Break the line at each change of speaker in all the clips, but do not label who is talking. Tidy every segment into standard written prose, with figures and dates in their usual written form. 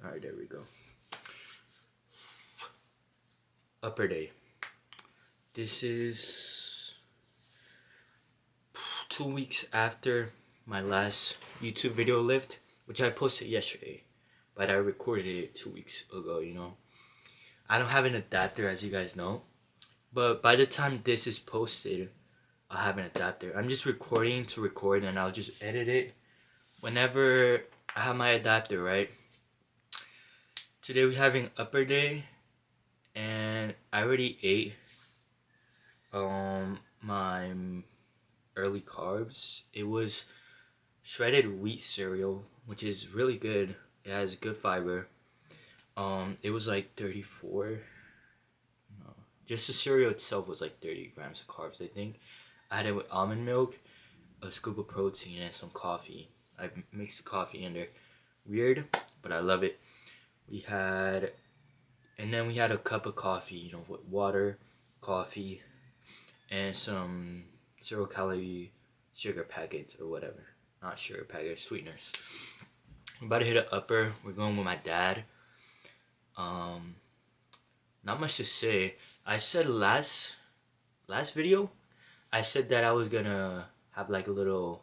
Alright, there we go. Upper day. This is 2 weeks after my last YouTube video lived, which I posted yesterday, but I recorded it 2 weeks ago, you know. I don't have an adapter, as you guys know, but by the time this is posted, I'll have an adapter. I'm just recording to record, and I'll just edit it whenever I have my adapter, right? Today we're having upper day, and I already ate my early carbs. It was shredded wheat cereal, which is really good. It has good fiber. It was like 34. No, just the cereal itself was like 30 grams of carbs, I think. I had it with almond milk, a scoop of protein, and some coffee. I mixed the coffee in there. Weird, but I love it. And then we had a cup of coffee, you know, with water, coffee, and some 0-calorie sugar packets or whatever. Not sugar packets, sweeteners. I'm about to hit an upper. We're going with my dad. Not much to say. I said last video, I said that I was gonna have like a little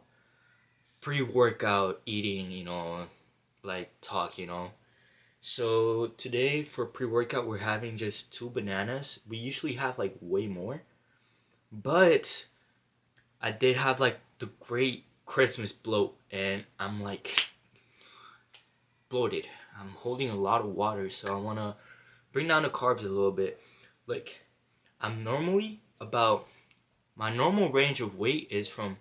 pre-workout eating, you know, like talk, you know. So today for pre-workout, we're having just 2 bananas. We usually have like way more, but I did have like the great Christmas bloat, and I'm like bloated. I'm holding a lot of water, so I want to bring down the carbs a little bit. Like, I'm normally about, my normal range of weight is from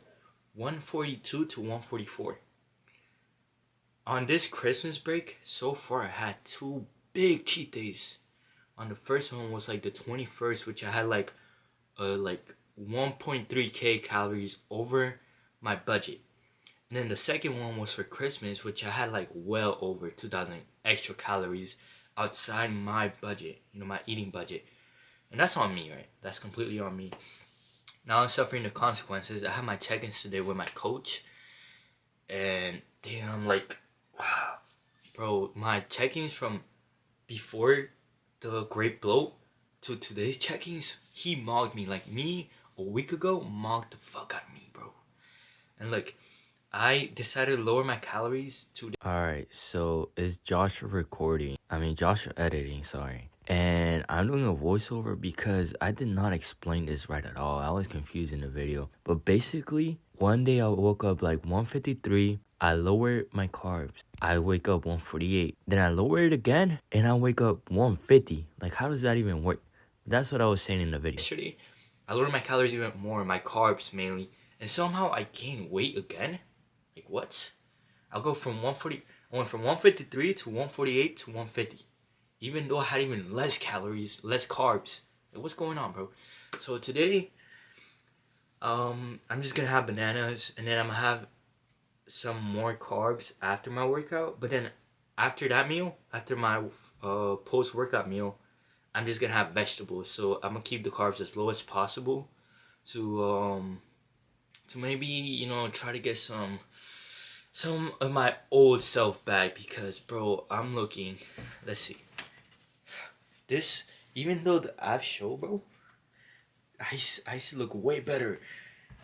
142 to 144. On this Christmas break, so far I had 2 big cheat days. On the first one was like the 21st, which I had like 1.3k calories over my budget. And then the second one was for Christmas, which I had like well over 2,000 extra calories outside my budget, you know, my eating budget. And that's on me, right? That's completely on me. Now I'm suffering the consequences. I had my check-ins today with my coach, and damn, like, wow, bro, my check-ins from before the great bloat to today's check-ins, he mocked me. Like, me a week ago mocked the fuck out of me, bro. And like, I decided to lower my calories today. Alright, so is Joshua recording? Joshua editing, sorry. And I'm doing a voiceover because I did not explain this right at all. I was confused in the video. But basically, one day I woke up like 153. I lowered my carbs. I wake up 148. Then I lower it again, and I wake up 150. Like, how does that even work? That's what I was saying in the video. Yesterday, I lowered my calories even more, my carbs mainly. And somehow I gained weight again. Like, what? I went from 153 to 148 to 150. Even though I had even less calories, less carbs. Like, what's going on, bro? So today, I'm just gonna have bananas, and then I'm gonna have some more carbs after my workout. But then after that meal, after my post-workout meal, I'm just gonna have vegetables. So I'm gonna keep the carbs as low as possible to maybe, you know, try to get some of my old self back, because bro, I'm looking, let's see, this, even though the abs show, bro, I used to look way better.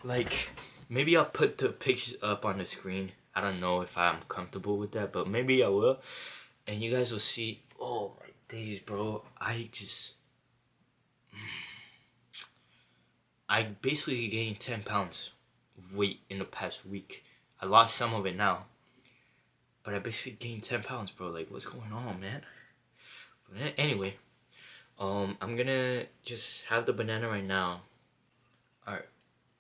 Like, maybe I'll put the pictures up on the screen. I don't know if I'm comfortable with that, but maybe I will, and you guys will see. Oh my days, bro, I basically gained 10 pounds of weight in the past week. I lost some of it now, but I basically gained 10 pounds, bro. Like, what's going on, man? But anyway, I'm gonna just have the banana right now. Alright,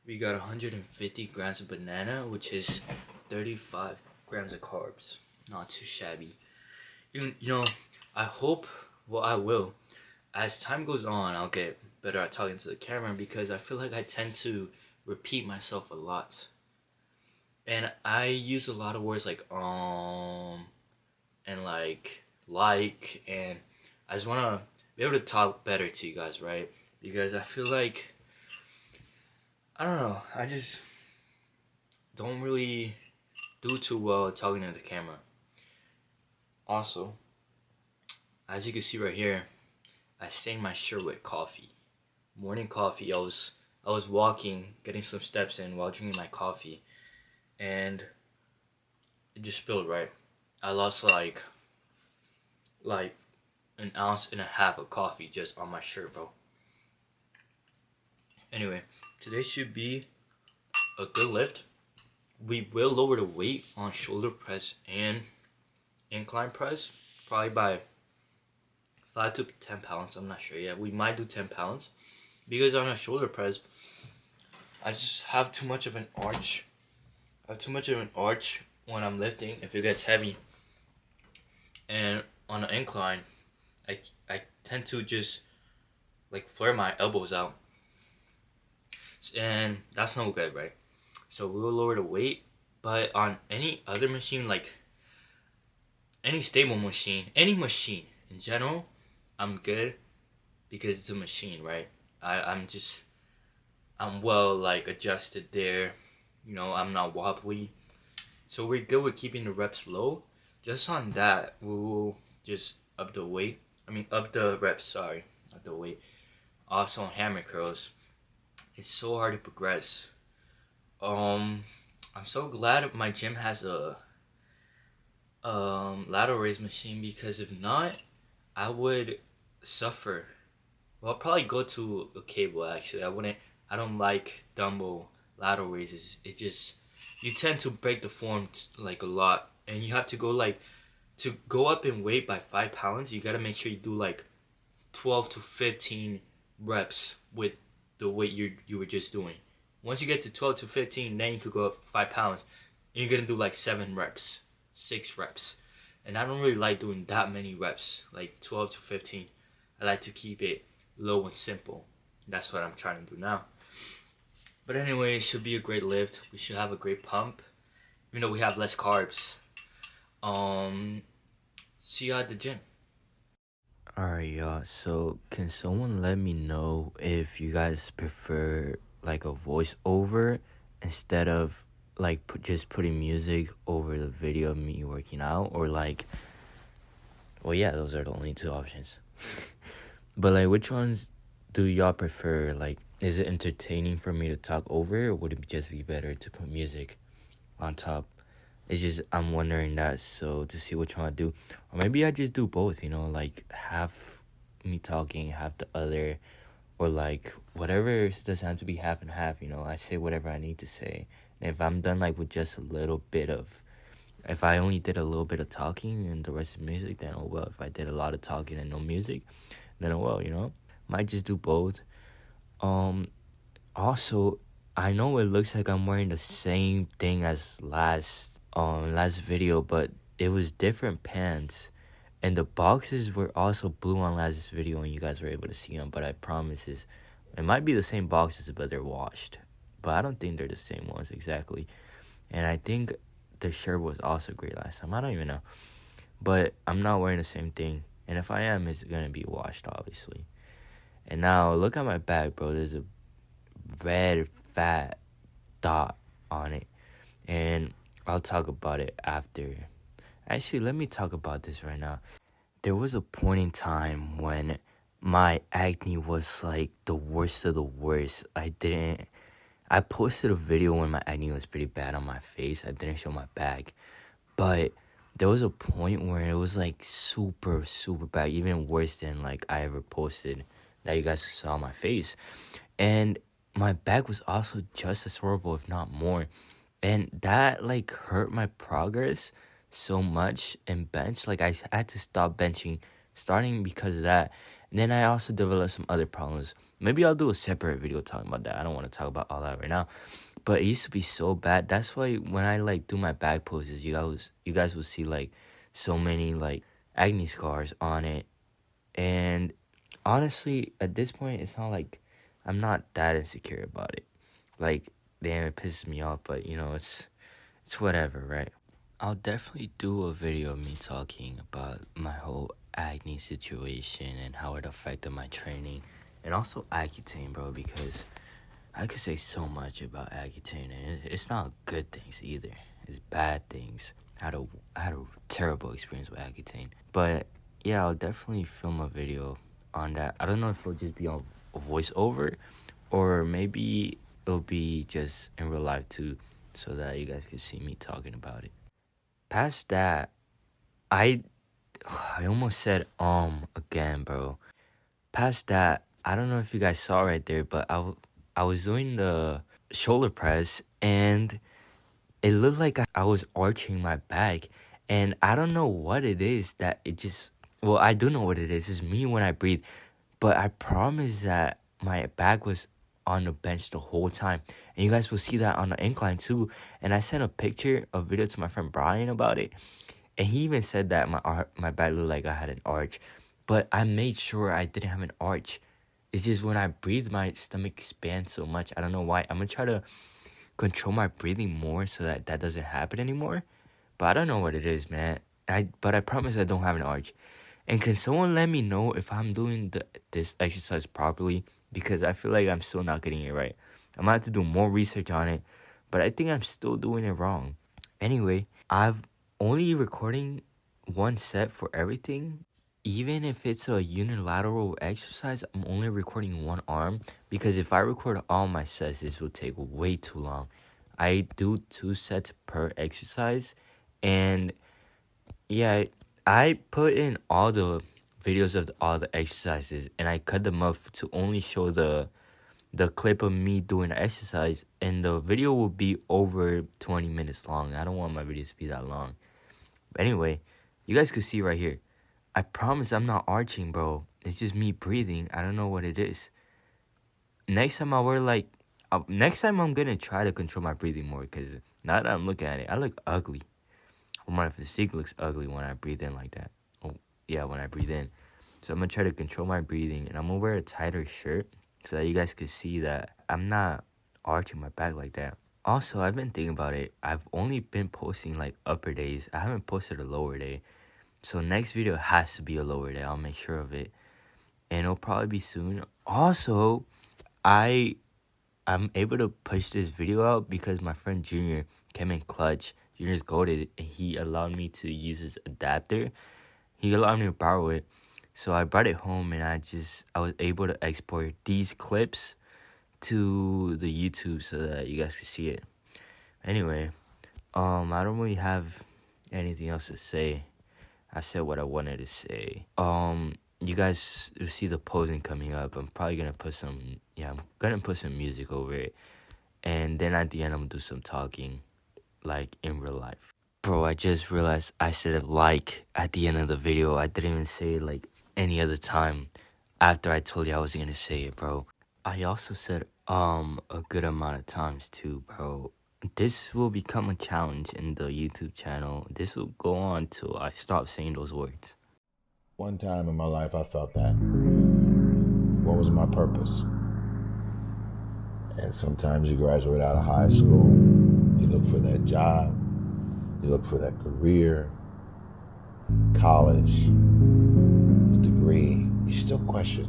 we got 150 grams of banana, which is 35 grams of carbs. Not too shabby. You know, I hope, well, I will. As time goes on, I'll get better at talking to the camera, because I feel like I tend to repeat myself a lot. And I use a lot of words like and like, and I just want to be able to talk better to you guys, right? Because I feel like, I don't know, I just don't really do too well talking to the camera. Also, as you can see right here, I stained my shirt with coffee. Morning coffee. I was walking, getting some steps in while drinking my coffee, and it just spilled, right? I lost like an ounce and a half of coffee just on my shirt, bro. Anyway, today should be a good lift. We will lower the weight on shoulder press and incline press, probably by 5 to 10 pounds. I'm not sure yet. We might do 10 pounds because on a shoulder press, I just have too much of an arch. I have too much of an arch when I'm lifting if it gets heavy. And on an incline, I tend to just like flare my elbows out. And that's no good, right? So we will lower the weight. But on any other machine, like any stable machine, any machine in general, I'm good because it's a machine, right? I'm well like adjusted there. You know, I'm not wobbly. So we're good with keeping the reps low. Just on that, we will just up the weight. Up the reps, sorry, not the weight. Also on hammer curls, it's so hard to progress. I'm so glad my gym has a lateral raise machine, because if not, I would suffer. Well, I'll probably go to a cable actually. I don't like dumbbell lateral raises. It just, you tend to break the form like a lot, and you have to go like, to go up in weight by 5 pounds, you gotta make sure you do like 12 to 15 reps with the weight you were just doing. Once you get to 12 to 15, then you could go up 5 pounds, and you're gonna do like 7 reps, 6 reps. And I don't really like doing that many reps, like 12 to 15. I like to keep it low and simple. That's what I'm trying to do now. But anyway, it should be a great lift. We should have a great pump, even though we have less carbs. See you at the gym. Alright, y'all. So, can someone let me know if you guys prefer like a voiceover instead of like just putting music over the video of me working out, or like, well, yeah, those are the only 2 options. But like, which ones do y'all prefer? Like, is it entertaining for me to talk over, or would it just be better to put music on top? It's just, I'm wondering that, so to see which one I do. Or maybe I just do both, you know, like half me talking, half the other, or like whatever. It doesn't have to be half and half, you know. I say whatever I need to say. And if I'm done like with just a little bit of, if I only did a little bit of talking and the rest is music, then oh well. If I did a lot of talking and no music, then oh well, you know. Might just do both. Also, I know it looks like I'm wearing the same thing as last video, but it was different pants, and the boxes were also blue on last video, and you guys were able to see them. But I promise it might be the same boxes, but they're washed. But I don't think they're the same ones exactly. And I think the shirt was also great last time. I don't even know, but I'm not wearing the same thing, and if I am, it's gonna be washed obviously. And now look at my back, bro. There's a red fat dot on it, and I'll talk about it after. Actually, let me talk about this right now. There was a point in time when my acne was like the worst of the worst. I posted a video when my acne was pretty bad on my face. I didn't show my back, but there was a point where it was like super, super bad, even worse than like I ever posted that you guys saw my face. And my back was also just as horrible, if not more. And that like hurt my progress so much in bench. Like I had to stop benching starting because of that. And then I also developed some other problems. Maybe I'll do a separate video talking about that. I don't want to talk about all that right now. But it used to be so bad. That's why when I like do my back poses, you guys will see like so many like acne scars on it. And honestly, at this point, it's not like I'm not that insecure about it. Like, damn, it pisses me off, but you know, it's whatever, right? I'll definitely do a video of me talking about my whole acne situation and how it affected my training, and also Accutane, bro, because I could say so much about Accutane, and it's not good things either. It's bad things. I had a terrible experience with Accutane, but yeah, I'll definitely film a video on that. I don't know if it'll just be on a voiceover or maybe it'll be just in real life too, so that you guys can see me talking about it. Past that, I I almost said again, bro. Past that, I don't know if you guys saw right there, but I was doing the shoulder press and it looked like I was arching my back, and I don't know what it is that it just. Well, I do know what it is. It's me when I breathe, but I promise that my back was on the bench the whole time, and you guys will see that on the incline too. And I sent a video to my friend Brian about it, and he even said that my back looked like I had an arch, but I made sure I didn't have an arch. It's just when I breathe, my stomach expands so much. I don't know why. I'm gonna try to control my breathing more so that that doesn't happen anymore. But I don't know what it is, man. But I promise I don't have an arch. And can someone let me know if I'm doing this exercise properly? Because I feel like I'm still not getting it right. I'm gonna have to do more research on it, but I think I'm still doing it wrong. Anyway, I've only recording one set for everything. Even if it's a unilateral exercise, I'm only recording one arm because if I record all my sets, this will take way too long. I do 2 sets per exercise, and yeah, I put in all the videos of all the exercises, and I cut them up to only show the clip of me doing the exercise, and the video will be over 20 minutes long. I don't want my videos to be that long. But anyway, you guys could see right here. I promise I'm not arching, bro. It's just me breathing. I don't know what it is. Next time next time I'm gonna try to control my breathing more, because now that I'm looking at it, I look ugly. Well, my physique looks ugly when I breathe in like that. Oh, yeah, when I breathe in. So I'm gonna try to control my breathing, and I'm gonna wear a tighter shirt so that you guys can see that I'm not arching my back like that. Also, I've been thinking about it. I've only been posting like upper days. I haven't posted a lower day. So next video has to be a lower day. I'll make sure of it. And it'll probably be soon. Also, I'm able to push this video out because my friend Junior came in clutch. Junior's goated, and he allowed me to use his adapter. He allowed me to borrow it. So I brought it home, and I was able to export these clips to the YouTube so that you guys can see it. Anyway, I don't really have anything else to say. I said what I wanted to say. You guys will see the posing coming up. I'm probably gonna put some music over it, and then at the end I'm gonna do some talking, like in real life. Bro, I just realized I said like at the end of the video. I didn't even say it like any other time after I told you I wasn't gonna say it, bro. I also said a good amount of times too, bro. This will become a challenge in the YouTube channel. This will go on till I stop saying those words.
One time in my life, I felt that. What was my purpose? And sometimes you graduate out of high school, you look for that job, you look for that career, college, the degree. You still question,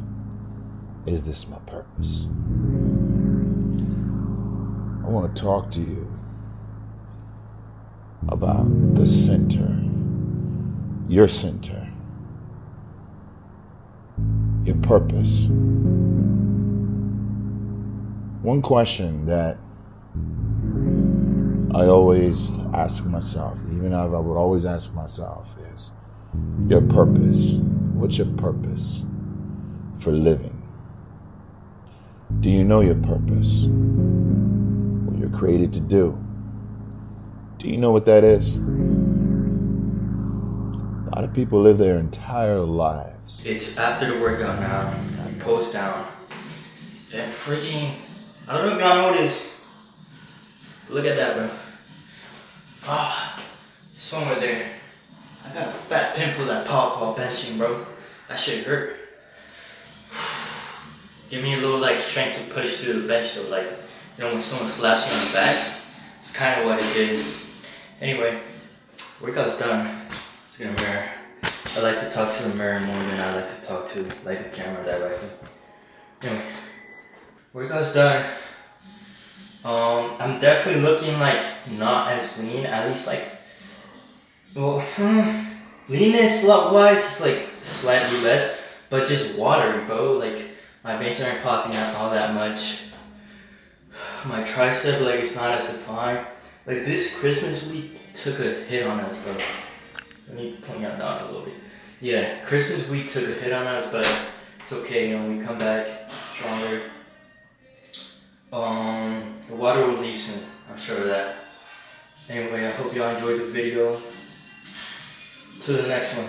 is this my purpose? I want to talk to you about the center, your center, your purpose. One question that I always ask myself, even I would always ask myself, is your purpose. What's your purpose for living? Do you know your purpose? What you're created to do? Do you know what that is? A lot of people live their entire lives.
It's after the workout now. I post down. And freaking, I don't know if y'all know this. But look at that, bro. Ah, somewhere there. I got a fat pimple that popped while benching, bro. That shit hurt. Give me a little like strength to push through the bench though, like, you know, when someone slaps you on the back. It's kind of what it did. Anyway, workout's done. Let's get a mirror. I like to talk to the mirror more than I like to talk to like the camera directly. Anyway, workout's done. I'm definitely looking like not as lean, at least like, well, Leanness wise, it's like slightly less, but just watery, bro. Like my veins aren't popping out all that much. My tricep, like it's not as defined. Like this Christmas week took a hit on us, bro. Let me point that down a little bit. Yeah, Christmas week took a hit on us, but it's okay. You know, we come back stronger. The water will leave soon. I'm sure of that. Anyway, I hope y'all enjoyed the video. To the next one.